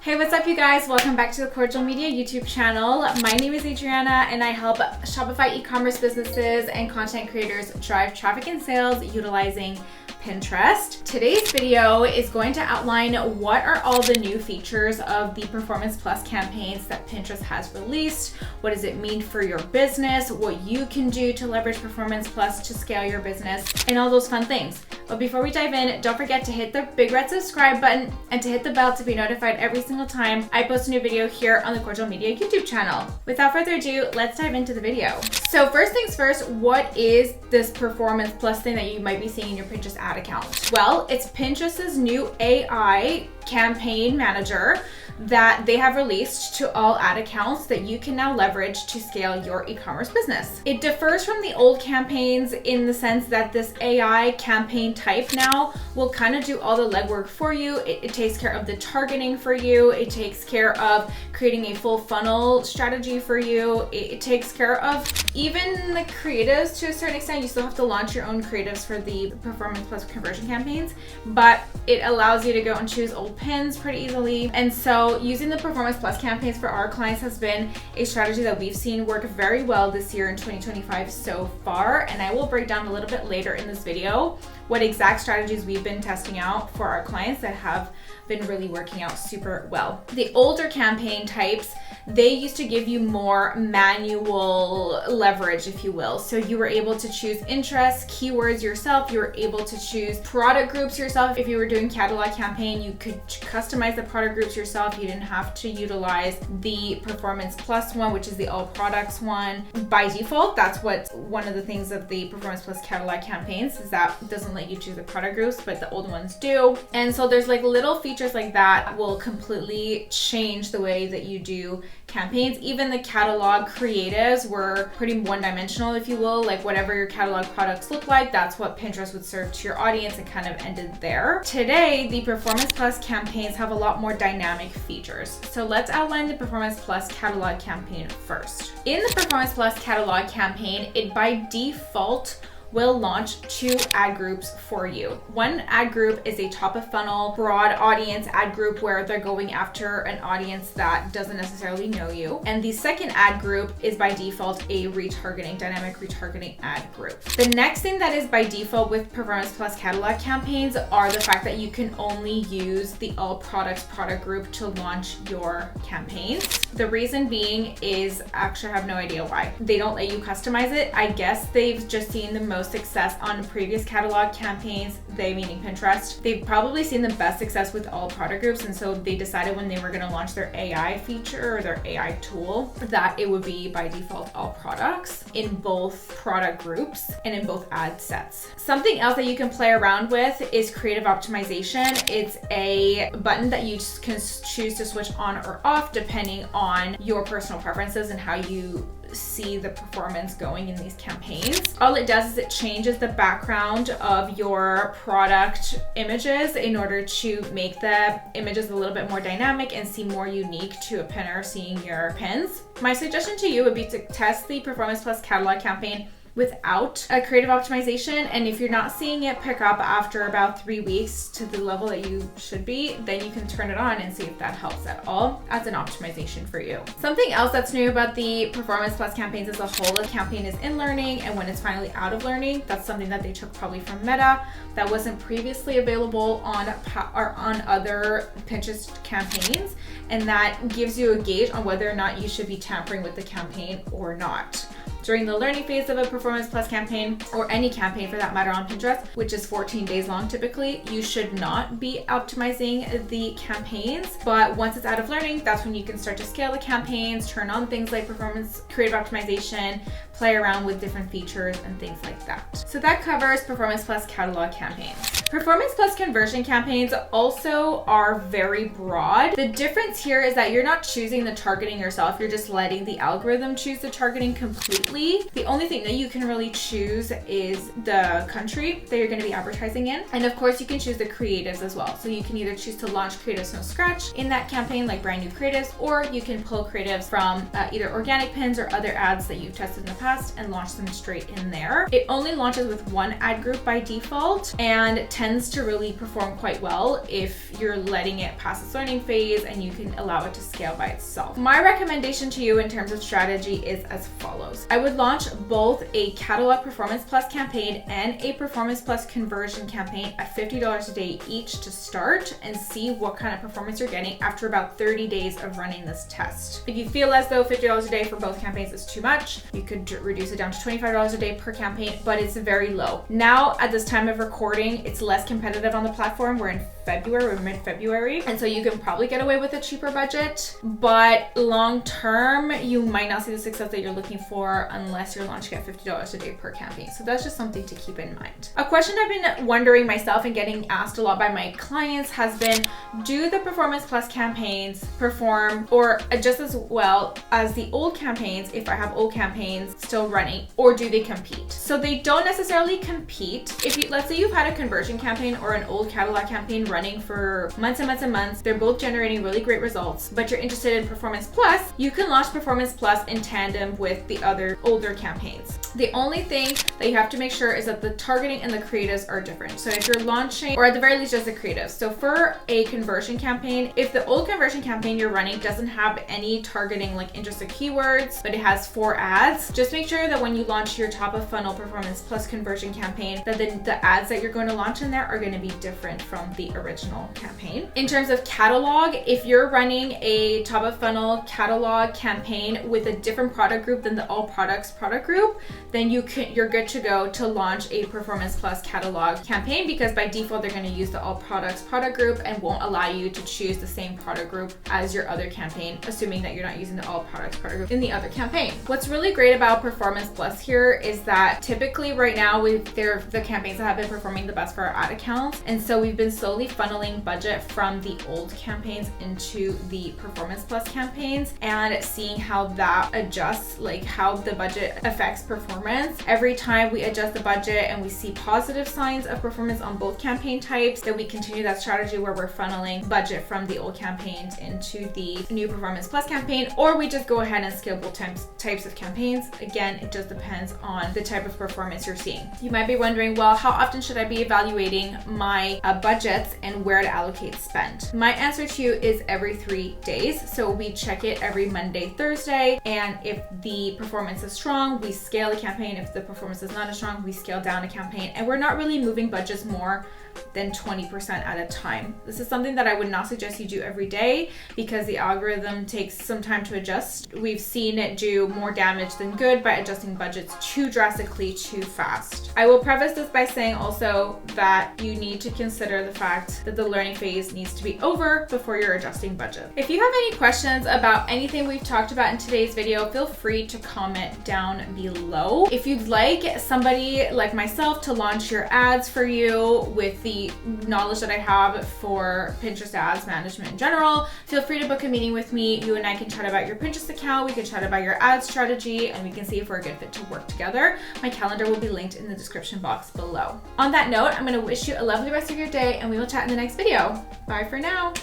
Hey, what's up you guys? Welcome back to the Kordial Media YouTube channel. My name is Adriana and I help Shopify e-commerce businesses and content creators drive traffic and sales utilizing Pinterest. Today's video is going to outline what are all the new features of the Performance Plus campaigns that Pinterest has released. What does it mean for your business? What you can do to leverage Performance Plus to scale your business and all those fun things. But before we dive in, don't forget to hit the big red subscribe button and to hit the bell to be notified every single time I post a new video here on the Kordial Media YouTube channel. Without further ado, let's dive into the video. So first things first, what is this Performance Plus thing that you might be seeing in your Pinterest ad account? Well, it's Pinterest's new AI campaign manager that they have released to all ad accounts that you can now leverage to scale your e-commerce business. It differs from the old campaigns in the sense that this AI campaign type now will kind of do all the legwork for you. It takes care of the targeting for you. It takes care of creating a full funnel strategy for you. It takes care of even the creatives to a certain extent. You still have to launch your own creatives for the Performance Plus conversion campaigns, but it allows you to go and choose old pins pretty easily. And so using the Performance Plus campaigns for our clients has been a strategy that we've seen work very well this year in 2025 so far. And I will break down a little bit later in this video what exact strategies we've been testing out for our clients that have been really working out super well. The older campaign types, they used to give you more manual leverage, if you will. So you were able to choose interests, keywords yourself. You were able to choose product groups yourself. If you were doing catalog campaign, you could customize the product groups yourself. You didn't have to utilize the Performance Plus one, which is the all products one. By default, that's what one of the things of the Performance Plus catalog campaigns is that it doesn't let you choose the product groups, but the old ones do. And so there's like little features like that will completely change the way that you do campaigns. Even the catalog creatives were pretty one-dimensional, if you will, like whatever your catalog products look like, that's what Pinterest would serve to your audience and kind of ended there. Today, the Performance Plus campaigns have a lot more dynamic features. So let's outline the Performance Plus catalog campaign first. In the Performance Plus catalog campaign, it by default will launch 2 ad groups for you. One ad group is a top of funnel, broad audience ad group where they're going after an audience that doesn't necessarily know you. And the second ad group is by default a retargeting, dynamic retargeting ad group. The next thing that is by default with Performance Plus catalog campaigns are the fact that you can only use the all products product group to launch your campaigns. The reason being is, actually I have no idea why. They don't let you customize it. I guess they've just seen the most success on previous catalog campaigns, they meaning Pinterest. They've probably seen the best success with all product groups, and so they decided when they were going to launch their AI feature or their AI tool that it would be by default all products in both product groups and in both ad sets. Something else that you can play around with is creative optimization. It's a button that you just can choose to switch on or off depending on your personal preferences and how you see the performance going in these campaigns. All it does is it changes the background of your product images in order to make the images a little bit more dynamic and seem more unique to a pinner seeing your pins. My suggestion to you would be to test the Performance Plus catalog campaign without a creative optimization, and if you're not seeing it pick up after about 3 weeks to the level that you should be, then you can turn it on and see if that helps at all as an optimization for you. Something else that's new about the Performance Plus campaigns as a whole, the campaign is in learning, and when it's finally out of learning, that's something that they took probably from Meta that wasn't previously available on other Pinterest campaigns, and that gives you a gauge on whether or not you should be tampering with the campaign or not. During the learning phase of a Performance Plus campaign, or any campaign for that matter on Pinterest, which is 14 days long typically, you should not be optimizing the campaigns. But once it's out of learning, that's when you can start to scale the campaigns, turn on things like performance creative optimization, play around with different features and things like that. So that covers Performance Plus catalog campaigns. Performance Plus conversion campaigns also are very broad. The difference here is that you're not choosing the targeting yourself, you're just letting the algorithm choose the targeting completely. The only thing that you can really choose is the country that you're going to be advertising in. And of course you can choose the creatives as well. So you can either choose to launch creatives from scratch in that campaign, like brand new creatives, or you can pull creatives from either organic pins or other ads that you've tested in the past and launch them straight in there. It only launches with one ad group by default, and tends to really perform quite well if you're letting it pass its learning phase and you can allow it to scale by itself. My recommendation to you in terms of strategy is as follows. I would launch both a Catalog Performance Plus campaign and a Performance Plus conversion campaign at $50 a day each to start and see what kind of performance you're getting after about 30 days of running this test. If you feel as though $50 a day for both campaigns is too much, you could reduce it down to $25 a day per campaign, but it's very low. Now, at this time of recording, it's less competitive on the platform. We're in February, we're mid-February, and so you can probably get away with a cheaper budget, but long term, you might not see the success that you're looking for unless you're launching at $50 a day per campaign. So that's just something to keep in mind. A question I've been wondering myself and getting asked a lot by my clients has been, do the Performance Plus campaigns perform or just as well as the old campaigns if I have old campaigns still running, or do they compete? So they don't necessarily compete. If you, let's say you've had a conversion campaign or an old catalog campaign running for months and months and months, they're both generating really great results, but you're interested in Performance Plus, you can launch Performance Plus in tandem with the other older campaigns. The only thing that you have to make sure is that the targeting and the creatives are different. So if you're launching, or at the very least just the creatives. So for a conversion campaign, if the old conversion campaign you're running doesn't have any targeting like interested keywords, but it has 4 ads, just make sure that when you launch your top of funnel Performance Plus conversion campaign, that the ads that you're going to launch in there are going to be different from the original campaign. In terms of catalog, if you're running a top of funnel catalog campaign with a different product group than the all products product group, then you're good to go to launch a Performance Plus catalog campaign, because by default they're going to use the all products product group and won't allow you to choose the same product group as your other campaign, assuming that you're not using the all products product group in the other campaign. What's really great about Performance Plus here is that typically right now they're the campaigns that have been performing the best for our ad accounts, and so we've been slowly funneling budget from the old campaigns into the Performance Plus campaigns and seeing how that adjusts, like how the budget affects performance. Every time we adjust the budget and we see positive signs of performance on both campaign types, then we continue that strategy where we're funneling budget from the old campaigns into the new Performance Plus campaign, or we just go ahead and scale both types of campaigns. Again, it just depends on the type of performance you're seeing. You might be wondering, well, how often should I be evaluating my budgets and where to allocate spend? My answer to you is every 3 days. So we check it every Monday, Thursday, and if the performance is strong, we scale a campaign. If the performance is not as strong, we scale down a campaign, and we're not really moving budgets more than 20% at a time. This is something that I would not suggest you do every day because the algorithm takes some time to adjust. We've seen it do more damage than good by adjusting budgets too drastically too fast. I will preface this by saying also that you need to consider the fact that the learning phase needs to be over before you're adjusting budget. If you have any questions about anything we've talked about in today's video, feel free to comment down below. If you'd like somebody like myself to launch your ads for you with the knowledge that I have for Pinterest ads management in general, feel free to book a meeting with me. You and I can chat about your Pinterest account, we can chat about your ad strategy, and we can see if we're a good fit to work together. My calendar will be linked in the description box below. On that note, I'm going to wish you a lovely rest of your day, and we will chat in the next video. Bye for now.